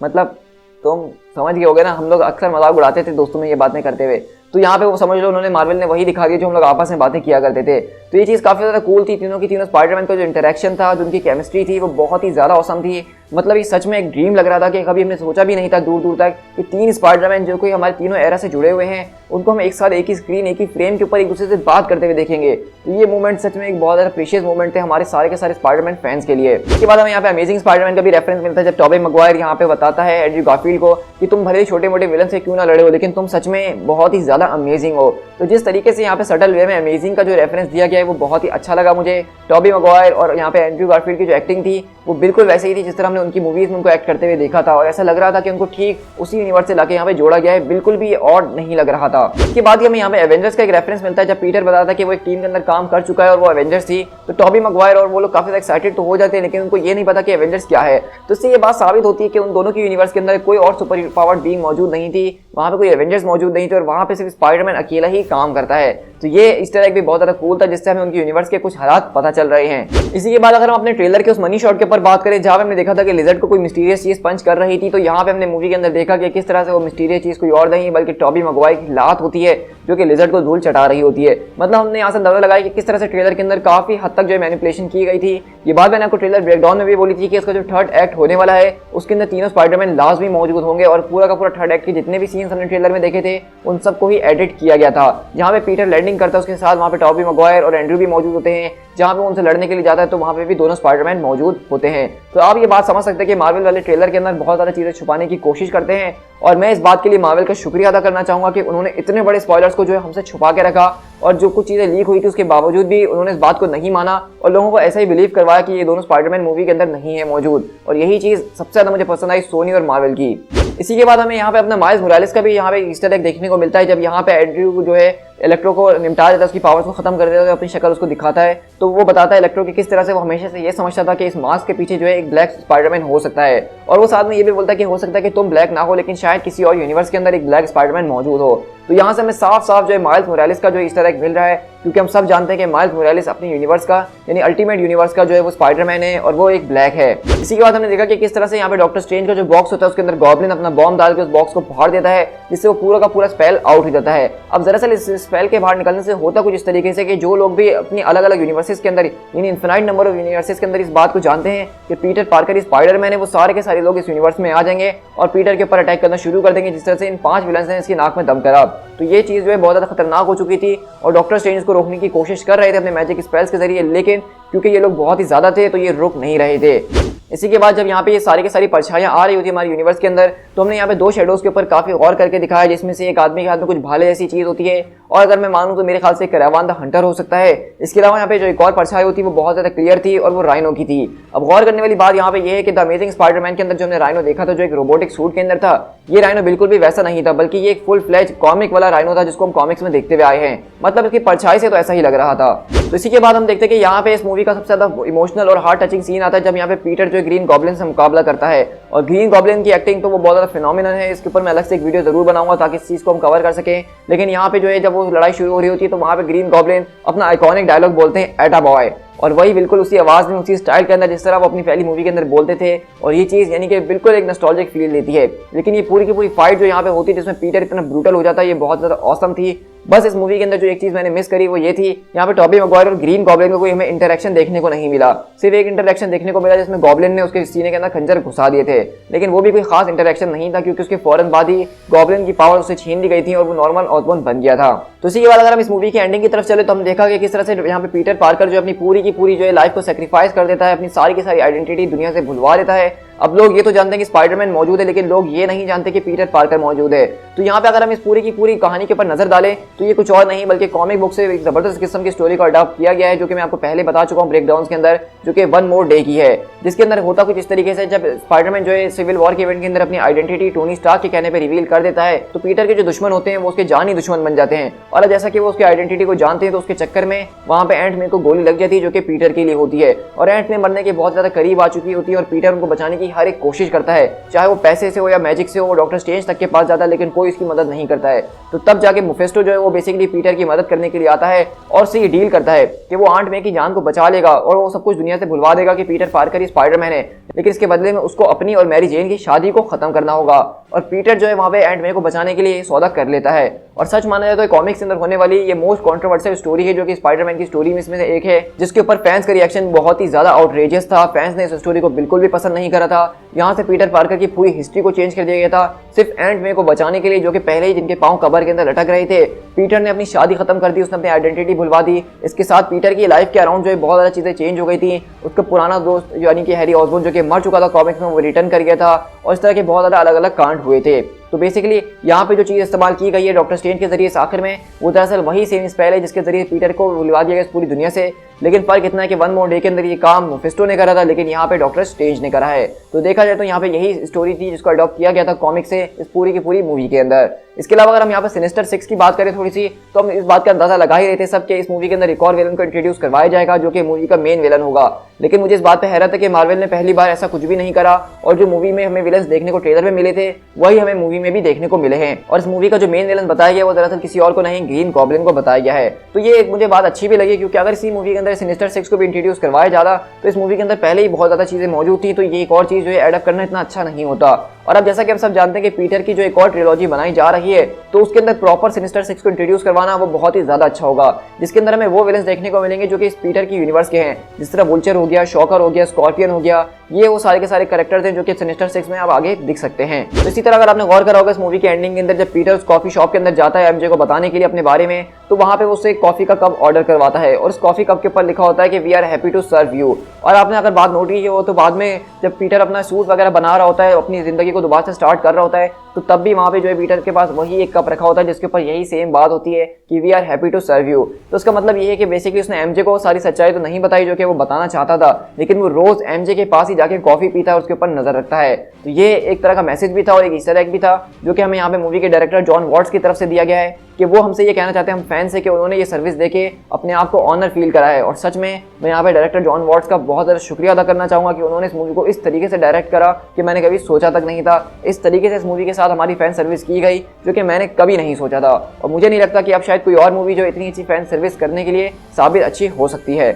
मतलब तुम समझ गए होगे ना, हम लोग अक्सर मजाक उड़ाते थे दोस्तों में ये बातें करते हुए। तो यहाँ पे वो समझ लो उन्होंने मार्वल ने वही दिखा दिया जो हम लोग आपस में बातें किया करते थे। तो ये चीज़ काफ़ी ज़्यादा कूल थी। तीनों की तीनों स्पाइडरमैन का जो इंटरेक्शन था, जो उनकी केमिस्ट्री थी वो बहुत ही ज़्यादा औसम थी। मतलब ये सच में एक ड्रीम लग रहा था कि कभी हमने सोचा भी नहीं था दूर दूर तक कि 3 स्पाइडरमैन जो कोई हमारे तीनों एरा से जुड़े हुए हैं उनको हम एक साथ एक ही स्क्रीन एक ही फ्रेम के ऊपर एक दूसरे से बात करते हुए देखेंगे। तो ये मोमेंट सच में एक बहुत ज़्यादा प्रीशियस मोमेंट थे हमारे सारे के सारे स्पाइडरमैन फैंस के लिए। इसके बाद हमें यहाँ पे अमेजिंग स्पाइडरमैन का भी रेफरेंस मिलता है जब टॉबी मैguire यहाँ पे बताता है एंड्रयू गारफील्ड को कि तुम भले ही छोटे मोटे विलन से क्यों ना लड़े हो, लेकिन तुम सच में बहुत ही ज़्यादा अमेजिंग हो। तो जिस तरीके से यहाँ पे सटल वे में अमेजिंग का जो रेफरेंस दिया गया है वो बहुत ही अच्छा लगा मुझे। टॉबी मैguire और यहाँ पे एंड्रयू गारफील्ड की जो एक्टिंग थी वो बिल्कुल वैसे ही थी जिस तरह हमने उनकी मूवीज में उनको एक्ट करते हुए देखा था, और ऐसा लग रहा था कि उनको ठीक उसी यूनिवर्स से लाके यहाँ पे जोड़ा गया है, बिल्कुल भी ऑड नहीं लग रहा था। इसके बाद हमें यहाँ पे एवेंजर्स का एक रेफरेंस मिलता है जब पीटर बताता है कि वो एक टीम के अंदर काम कर चुका है और वो एवेंजर्स थी। तो टॉबी मैguire और वो लोग काफी एक्साइटेड तो हो जाते हैं, लेकिन उनको ये नहीं पता कि एवेंजर्स क्या है। तो इससे ये बात साबित होती है कि उन दोनों की यूनिवर्स के अंदर कोई और सुपर पावर्ड बीइंग मौजूद नहीं थी, वहाँ पे कोई एवेंजर्स मौजूद नहीं थे, और वहाँ पे सिर्फ स्पाइडरमैन अकेला ही काम करता है। तो ये ईस्टर एग भी बहुत ज्यादा कूल था, जिससे हमें उनकी यूनिवर्स के कुछ हालात पता चल रहे हैं। इसी के बाद अगर हम अपने ट्रेलर के उस मनी शॉट के ऊपर बात करें जहाँ पे हमने देखा था कि लिजर्ड को कोई मिस्टीरियस चीज पंच कर रही थी, तो यहाँ पे हमने मूवी के अंदर देखा कि किस तरह से वो मिस्टीरियस चीज कोई और नहीं बल्कि टॉबी मैguire की लात होती है जो कि लिजर्ड को धूल चटा रही होती है। मतलब हमने यहाँ से अंदाजा लगाया कि किस तरह से ट्रेलर के अंदर काफी हद तक जो है मैनिपुलेशन की गई थी। ये बात मैंने आपको ट्रेलर ब्रेकडाउन में भी बोली थी कि इसका जो थर्ड एक्ट होने वाला है उसके अंदर तीनों स्पाइडरमैन लास्ट भी मौजूद होंगे, और पूरा का पूरा थर्ड एक्ट के जितने भी सीन्स हमने ट्रेलर में देखे थे उन सबको ही एडिट किया गया था। जहाँ पे पीटर लैंडिंग करता है उसके साथ वहाँ पे टॉबी मैguire और एंड्रयू भी मौजूद होते हैं, जहाँ पे उनसे लड़ने के लिए जाता है तो वहाँ पे भी दोनों स्पाइडरमैन मौजूद होते हैं। तो आप ये बात समझ सकते हैं कि मार्वल वाले ट्रेलर के अंदर बहुत ज़्यादा चीज़ें छुपाने की कोशिश करते हैं, और मैं इस बात के लिए मार्वल का शुक्रिया अदा करना चाहूँगा कि उन्होंने इतने बड़े स्पॉयलर्स को जो है हमसे छुपा के रखा, और जो कुछ चीज़ें लीक हुई थी उसके बावजूद भी उन्होंने इस बात को नहीं माना और लोगों को ऐसा ही बिलीव करवाया कि ये दोनों स्पाइडरमैन मूवी के अंदर नहीं है मौजूद। और यही चीज़ सबसे ज़्यादा मुझे पसंद आई सोनी और मार्वल की। इसी के बाद हमें यहाँ पे अपना माइल्स मोरालेस का भी यहाँ पे ईस्टर एग देखने को मिलता है जब यहाँ पे एंड्रयू जो है इलेक्ट्रो को निपटा देता है, उसकी पावर्स को खत्म कर देता है, अपनी शक्ल उसको दिखाता है। तो वो बताता है इलेक्ट्रो कि किस तरह से वो हमेशा से ये समझता था कि इस मास्क के पीछे जो है एक ब्लैक स्पाइडरमैन हो सकता है, और वो साथ में ये भी बोलता है कि हो सकता है कि तुम ब्लैक ना हो लेकिन शायद किसी और यूनिवर्स के अंदर एक ब्लैक स्पाइडरमैन मौजूद हो। तो यहाँ से हमें साफ साफ जो है माइल्स मोरालेस का जो ईस्टर एग मिल रहा है, क्योंकि हम सब जानते हैं कि माइल्स मोरालेस अपने यूनिवर्स का यानी अल्टीमेट यूनिवर्स का जो है वो स्पाइडरमैन है और वो एक ब्लैक है। इसी के बाद हमने देखा कि किस तरह से यहाँ पे डॉक्टर स्ट्रेंज का जो बॉक्स होता है उसके अंदर गॉब्लिन अपना बॉम्ब डाल के उस बॉक्स को फाड़ देता है, जिससे वो पूरा का पूरा स्पेल आउट हो जाता है। अब दरअसल इस स्पेल के बाहर निकलने से होता कुछ इस तरीके से कि जो लोग भी अपनी अलग अलग यूनिवर्सेस के अंदर यानी इन्फिनाइट नंबर ऑफ यूनिवर्सेस के अंदर इस बात को जानते हैं कि पीटर पार्कर स्पाइडरमैन है, वो सारे के सारे लोग इस यूनिवर्स में आ जाएंगे और पीटर के ऊपर अटैक करना शुरू कर देंगे, जिस तरह से इन 5 विलन्स ने इसकी नाक में दम करा। तो ये चीज़ जो है बहुत ज़्यादा खतरनाक हो चुकी थी और डॉक्टर स्ट्रेंज को रोकने की कोशिश कर रहे थे अपने मैजिक स्पेल्स के जरिए, लेकिन क्योंकि ये लोग बहुत ही ज़्यादा थे तो ये रुक नहीं रहे थे। इसी के बाद जब यहाँ पे ये सारी की सारी परछाइयाँ आ रही होती है हमारे यूनिवर्स के अंदर, तो हमने यहाँ पे 2 शेडोज़ के ऊपर काफ़ी गौर करके दिखाया, जिसमें से एक आदमी के हाथ में कुछ भाले जैसी चीज़ होती है और अगर मैं मानूँ तो मेरे ख्याल से कैरावान द हंटर हो सकता है। इसके अलावा यहाँ पे जो एक और परछाई होती है वो बहुत ज़्यादा क्लियर थी और वो राइनो की थी। अब गौर करने वाली बात यहाँ पे ये है कि द अमेजिंग स्पाइडरमैन के अंदर जो हमने राइनो देखा था जो एक रोबोटिक सूट के अंदर था, ये राइनो बिल्कुल भी वैसा नहीं था, बल्कि ये एक फुल फ्लैज कॉमिक वाला राइनो था जिसको हम कॉमिक्स में देखते हुए आए हैं। मतलब इसकी परछाई से तो ऐसा ही लग रहा था। तो इसी के बाद हम देखते हैं कि यहाँ पे इस मूवी का सबसे ज्यादा इमोशनल और हार्ट टचिंग सीन आता है जब यहाँ पे पीटर जो ग्रीन गॉब्लिन से मुकाबला करता है। और ग्रीन गॉब्लिन की एक्टिंग तो वो बहुत ज्यादा फिनोमिनल है, इसके ऊपर मैं अलग से एक वीडियो जरूर बनाऊंगा ताकि इस चीज को हम कवर कर सकें। लेकिन यहाँ पे जो है जब वो लड़ाई शुरू हो रही होती है तो वहाँ पे ग्रीन गॉब्लिन अपना आइकॉनिक डायलॉग बोलते हैं एटा बॉय, और वही बिल्कुल उसी आवाज में उसी स्टाइल के अंदर जिस तरह वो अपनी पहली मूवी के अंदर बोलते थे। और ये चीज यानी कि बिल्कुल एक नॉस्टैल्जिक फील देती है। लेकिन ये पूरी की पूरी फाइट जो यहाँ पे होती है जिसमें पीटर इतना ब्रूटल हो जाता है, ये बहुत ज्यादा ऑसम थी। बस इस मूवी के अंदर जो एक चीज मैंने मिस करी वो ये थी, यहाँ पे टॉबी मैguire और ग्रीन गॉब्लिन का कोई हमें इंटरेक्शन देखने को नहीं मिला। सिर्फ एक इंटरेक्शन देखने को मिला जिसमें गॉब्लिन ने उसके सीने के अंदर खंजर घुसा दिए थे, लेकिन वो भी कोई खास इंटरेक्शन नहीं था क्योंकि उसके फौरन बाद ही गॉब्लिन की पावर उससे छीन ली गई थी और वो नॉर्मल ऑसबॉर्न बन गया था। तो इसी के बाद अगर हम इस मूवी की एंडिंग की तरफ चले तो हम देखा कि किस तरह से यहाँ पे पीटर पार्कर जो अपनी पूरी की पूरी जो है लाइफ को सेक्रीफाइस कर देता है, अपनी सारी की सारी आइडेंटिटी दुनिया से भुलवा देता है। अब लोग ये तो जानते हैं कि स्पाइडरमैन मौजूद है, लेकिन लोग ये नहीं जानते कि पीटर पार्कर मौजूद है। तो यहाँ पे अगर हम इस पूरी की पूरी कहानी के ऊपर नजर डालें तो ये कुछ और नहीं बल्कि कॉमिक बुक से एक जबरदस्त किस्म की स्टोरी को अडॉप्ट किया गया है, जो कि मैं आपको पहले बता चुका हूँ ब्रेकडाउन के अंदर, जो कि वन मोर डे की है। जिसके अंदर होता कुछ इस तरीके से, जब स्पाइडरमैन जो है सिविल वॉर के इवेंट के अंदर अपनी आइडेंटिटी टोनी स्टार्क के कहने पर रिवील कर देता है, तो पीटर के जो दुश्मन होते हैं वो उसके जानी दुश्मन बन जाते हैं। और जैसा कि वो उसकी आइडेंटिटी को जानते हैं तो उसके चक्कर में वहां पे एंट मैन को गोली लग जाती है, जो कि पीटर के लिए होती है। और एंट मैन मरने के बहुत ज्यादा करीब आ चुकी होती है और पीटर उनको बचाने की हर एक कोशिश करता है, चाहे वो पैसे से हो या मैजिक से हो। डॉक्टर स्ट्रेंज तक के पास जाता है लेकिन कोई इसकी मदद नहीं करता है। तो तब जाके मुफेस्टो जो है वो बेसिकली पीटर की मदद करने के लिए आता है और उससे ये डील करता है कि वो आंट मे की जान को बचा लेगा और वो सब कुछ दुनिया से भुलवा देगा कि पीटर पार्कर ही स्पाइडरमैन है, लेकिन इसके बदले में उसको अपनी और मैरी जेन की शादी को खत्म करना होगा। और पीटर जो है वहां पे एंट मे को बचाने के लिए सौदा कर लेता है। और सच माना जाए तो कॉमिक्स के अंदर होने वाली ये मोस्ट कंट्रोवर्शियल स्टोरी है, जो कि स्पाइडरमैन की स्टोरी में इसमें से एक है, जिसके ऊपर फैंस का रिएक्शन बहुत ही ज्यादा आउटरेजियस था। फैंस ने इस स्टोरी को बिल्कुल भी पसंद नहीं करा था। यहाँ से पीटर पार्कर की पूरी हिस्ट्री को चेंज कर दिया गया था सिर्फ एंट मे को बचाने के लिए, जो कि पहले ही जिनके पांव कबर के अंदर लटक रहे थे। पीटर ने अपनी शादी खत्म कर दी, उसने अपनी आइडेंटिटी भुलवा दी। इसके साथ पीटर की लाइफ के अराउंड जो है बहुत ज्यादा चीजें चेंज हो गई थी। उसका पुराना दोस्त यानी कि हैरी ऑसबॉर्न जो कि मर चुका था कॉमिक्स में, वो रिटर्न कर गया था और इस तरह के बहुत ज्यादा अलग अलग कांड हुए थे। तो बेसिकली यहाँ पे जो चीज़ इस्तेमाल की गई है डॉक्टर स्ट्रेंज के जरिए आखिर में, वो दरअसल वही सेम स्पेल है जिसके जरिए पीटर को भुलवा दिया गया इस पूरी दुनिया से। लेकिन फर्क इतना है कि वन मोर डे के अंदर ये काम मुफेस्टो ने करा था, लेकिन यहाँ पे डॉक्टर स्ट्रेंज ने करा है। तो देखा जाए तो यहाँ पे यही स्टोरी थी जिसको अडॉप्ट किया गया था कॉमिक से इस पूरी की पूरी मूवी के अंदर। इसके अलावा अगर हम यहाँ पे सिनिस्टर 6 की बात करें थोड़ी सी, तो हम इस बात का अंदाजा लगा ही रहे थे सब कि इस मूवी के अंदर एक और विलन को इंट्रोड्यूस करवाया जाएगा जो कि मूवी का मेन विलन होगा। लेकिन मुझे इस बात पे हैरत है कि मार्वल ने पहली बार ऐसा कुछ भी नहीं करा और जो मूवी में हमें विलन्स देखने को ट्रेलर में मिले थे वही हमें मूवी में भी देखने को मिले हैं। और इस मूवी का जो मेन विलन बताया गया वो दरअसल किसी और को नहीं, ग्रीन गॉब्लिन को बताया गया है। तो ये एक मुझे बात अच्छी भी लगी, क्योंकि अगर इसी मूवी के अंदर सिनिस्टर 6 को भी इंट्रोड्यूस करवाया जाता तो इस मूवी के अंदर पहले ही बहुत ज्यादा चीजें मौजूद थी, तो ये एक और चीज जो है एडअप करना इतना अच्छा नहीं होता। और अब जैसा कि हम सब जानते हैं कि पीटर की जो एक और ट्रिलॉजी बनाई जा रही है, तो उसके अंदर प्रॉपर सिनिस्टर 6 को इंट्रोड्यूस करवाना वो बहुत ही ज्यादा अच्छा होगा, जिसके अंदर हमें वो विलन्स देखने को मिलेंगे जो कि इस पीटर की यूनिवर्स के हैं, जिस तरह वुल्चर हो गया, शॉकर हो गया, स्कॉर्पियन हो गया। ये वो सारे के सारे कैरेक्टर्स हैं जो कि सिनिस्टर 6 में अब आगे दिख सकते हैं। तो इसी तरह अगर आपने गौर करा होगा इस मूवी के एंडिंग के अंदर जब पीटर उस कॉफी शॉप के अंदर जाता है एमजे को बताने के लिए अपने बारे में, तो वहां पे वो उससे एक कॉफी का कप ऑर्डर करवाता है और उस कॉफी कप के ऊपर लिखा होता है कि we are happy to serve you. और आपने अगर बात नोट की हो तो बाद में जब पीटर अपना सूट वगैरह बना रहा होता है, अपनी जिंदगी को दोबारा से स्टार्ट कर रहा होता है, तो तब भी वहां पे जो है पीटर के पास वही एक कप रखा होता है जिसके ऊपर यही सेम बात होती है कि we are happy to serve you. तो उसका मतलब ये है कि बेसिकली उसने एमजे को सारी सच्चाई तो नहीं बताई जो कि वो बताना चाहता था, लेकिन वो रोज एमजे के पास ही जाके कॉफी पीता है और उसके ऊपर नजर रखता है। तो ये एक तरह का मैसेज भी था और एक ईस्टर एग भी था जो कि हमें यहाँ पे मूवी के डायरेक्टर जॉन वॉट्स की तरफ से दिया गया है कि वो हमसे ये कहना चाहते हैं हम फैंस है कि उन्होंने ये सर्विस देके अपने आप को ऑनर फील करा है। और सच में मैं यहाँ पे डायरेक्टर जॉन वॉट्स का बहुत ज़्यादा शुक्रिया अदा करना चाहूँगा कि उन्होंने इस मूवी को इस तरीके से डायरेक्ट करा कि मैंने कभी सोचा तक नहीं था। इस तरीके से इस मूवी के साथ हमारी फैन सर्विस की गई जो कि मैंने कभी नहीं सोचा था, और मुझे नहीं लगता कि अब शायद कोई और मूवी जो इतनी अच्छी फैन सर्विस करने के लिए साबित अच्छी हो सकती है।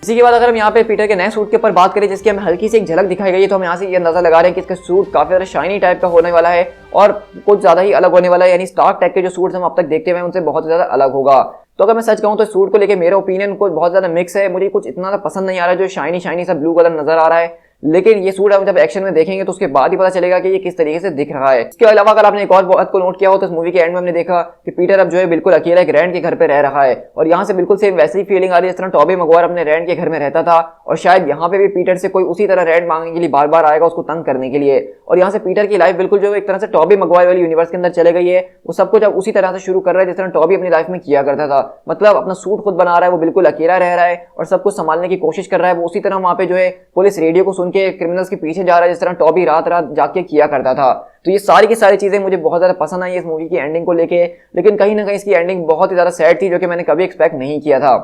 इसी के बाद अगर हम यहाँ पे पीटर के नए सूट के ऊपर बात करें जिसकी हमें हल्की सी एक झलक दिखाई गई है, तो हम यहाँ से ये अंदाजा लगा रहे हैं कि इसका सूट काफी ज्यादा शाइनी टाइप का होने वाला है और कुछ ज्यादा ही अलग होने वाला है, यानी स्टार्क टाइप के जो सूट्स हम अब तक देखते हुए उनसे बहुत ज्यादा अलग होगा। तो अगर मैं सच कहूँ तो सूट को लेके मेरा ओपिनियन कुछ बहुत ज्यादा मिक्स है। मुझे कुछ इतना पसंद नहीं आ रहा है जो शाइनी सा ब्लू कलर नजर आ रहा है, लेकिन ये सूट हम जब एक्शन में देखेंगे तो उसके बाद ही पता चलेगा कि ये किस तरीके से दिख रहा है। इसके अलावा अगर आपने एक और बात को नोट किया हो तो इस मूवी के एंड में हमने देखा कि पीटर अब जो है बिल्कुल अकेला एक रैंड के घर पे रह रहा है और यहाँ से बिल्कुल सेम वैसी ही फीलिंग आ रही है जिस तरह टॉबी मैguire अपने रैंड के घर में रहता था और शायद यहाँ पे भी पीटर से कोई उसी तरह रैंड मांगने के लिए बार बार आएगा उसको तंग करने के लिए। और यहाँ से पीटर की लाइफ बिल्कुल जो एक तरह से टॉबी मैguire वाली यूनिवर्स के अंदर चले गई है। वो सब कुछ अब उसी तरह से शुरू कर रहा है जिस तरह टॉबी अपनी लाइफ में किया करता था, मतलब अपना सूट खुद बना रहा है, वो बिल्कुल अकेला रह रहा है और सब कुछ संभालने की कोशिश कर रहा है। वो उसी तरह वहां पे जो है पुलिस रेडियो को सुन के क्रिमिनल्स के पीछे जा रहा है जिस तरह टॉबी रात रात जाके किया करता था। तो ये सारी की सारी चीजें मुझे बहुत ज्यादा पसंद आई इस मूवी की एंडिंग को लेके, लेकिन कहीं ना कहीं इसकी एंडिंग बहुत ही ज्यादा सैड थी जो कि मैंने कभी एक्सपेक्ट नहीं किया था।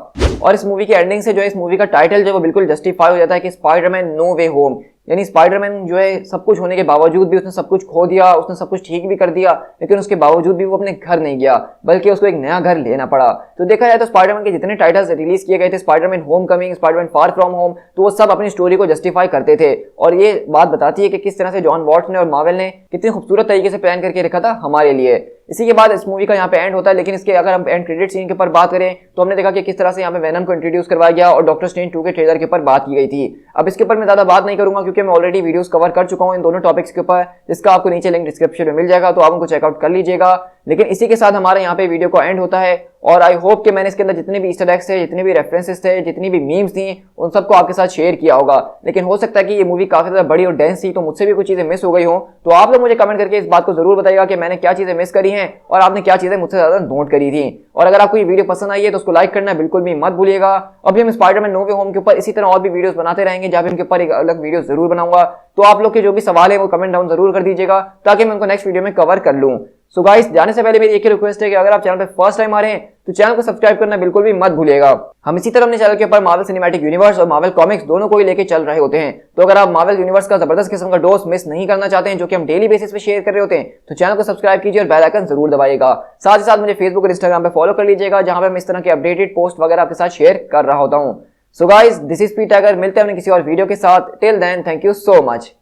और इस मूवी की एंडिंग से जो है इस मूवी का टाइटल जो है वो बिल्कुल जस्टिफाई हो जाता है कि स्पाइडरमैन नो वे होम, यानी स्पाइडरमैन जो है सब कुछ होने के बावजूद भी उसने सब कुछ खो दिया, उसने सब कुछ ठीक भी कर दिया, लेकिन उसके बावजूद भी वो अपने घर नहीं गया बल्कि उसको एक नया घर लेना पड़ा। तो देखा जाए तो स्पाइडरमैन के जितने टाइटल्स रिलीज किए गए थे, Spiderman home coming, Spiderman far from home, तो वो सब अपनी स्टोरी को जस्टिफाई करते थे। और ये बात बताती है कि किस तरह से जॉन वॉट्स ने और मार्वल ने कितनी खूबसूरत तरीके से प्लान करके रखा था हमारे लिए। इसी के बाद इस मूवी का यहाँ पे एंड होता है, लेकिन इसके अगर हम एंड क्रेडिट सीन के ऊपर बात करें तो हमने देखा कि किस तरह से यहाँ पे वेनम को इंट्रोड्यूस करवाया गया और डॉक्टर स्ट्रेंज 2 के ट्रेलर के ऊपर बात की गई थी। अब इसके ऊपर मैं ज्यादा बात नहीं करूंगा क्योंकि मैं ऑलरेडी वीडियोस कवर कर चुका हूं इन दोनों टॉपिक्स के ऊपर, जिसका आपको नीचे लिंक डिस्क्रिप्शन में मिल जाएगा, तो आप उनको चेकआउट कर लीजिएगा। लेकिन इसी के साथ हमारे यहाँ पे वीडियो को एंड होता है और आई होप कि मैंने इसके अंदर जितने भी ईस्टर एग्स थे, जितने भी रेफरेंसेस थे, जितनी भी मीम्स थी, उन सबको आपके साथ शेयर किया होगा। लेकिन हो सकता है कि ये मूवी काफी ज्यादा बड़ी और डेंस थी तो मुझसे भी कुछ चीजें मिस हो गई हो, तो आप लोग मुझे कमेंट करके इस बात को जरूर बताइएगा कि मैंने क्या चीजें मिस करी हैं और आपने क्या चीजें मुझसे ज्यादा नोट करी थी। और अगर आपको ये वीडियो पसंद आई है तो उसको लाइक करना बिल्कुल भी मत भूलिएगा। अभी हम स्पाइडरमैन नो वे होम के ऊपर इसी तरह और भी वीडियोस बनाते रहेंगे जहां पे उनके ऊपर एक अलग वीडियो जरूर बनाऊंगा। तो आप लोग के जो भी सवाल है वो कमेंट डाउन जरूर कर दीजिएगा ताकि मैं उनको नेक्स्ट वीडियो में कवर कर लूं। सो गाइस, जाने से पहले मेरी एक ही रिक्वेस्ट है कि अगर आप चैनल पे फर्स्ट टाइम आ रहे हैं तो चैनल को सब्सक्राइब करना बिल्कुल भी मत भूलिएगा। हम इसी तरह अपने चैनल के ऊपर मार्वल सिनेमैटिक यूनिवर्स और मार्वल कॉमिक्स दोनों को ही लेके चल रहे होते हैं। तो अगर आप मार्वल यूनिवर्स का जबरदस्त किस्म का डोज मिस नहीं करना चाहते हैं जो कि हम डेली बेसिस पे शेयर कर रहे होते हैं, तो चैनल को सब्सक्राइब कीजिए और बेल आइकन जरूर दबाइएगा। साथ ही साथ मुझे फेसबुक और इंस्टाग्राम पे फॉलो कर लीजिएगा जहां पे मैं इस तरह के अपडेटेड पोस्ट वगैरह आपके साथ शेयर कर रहा होता हूं। So guys, this is P tiger, मिलते हैं किसी और वीडियो के साथ। Till then, thank you so much.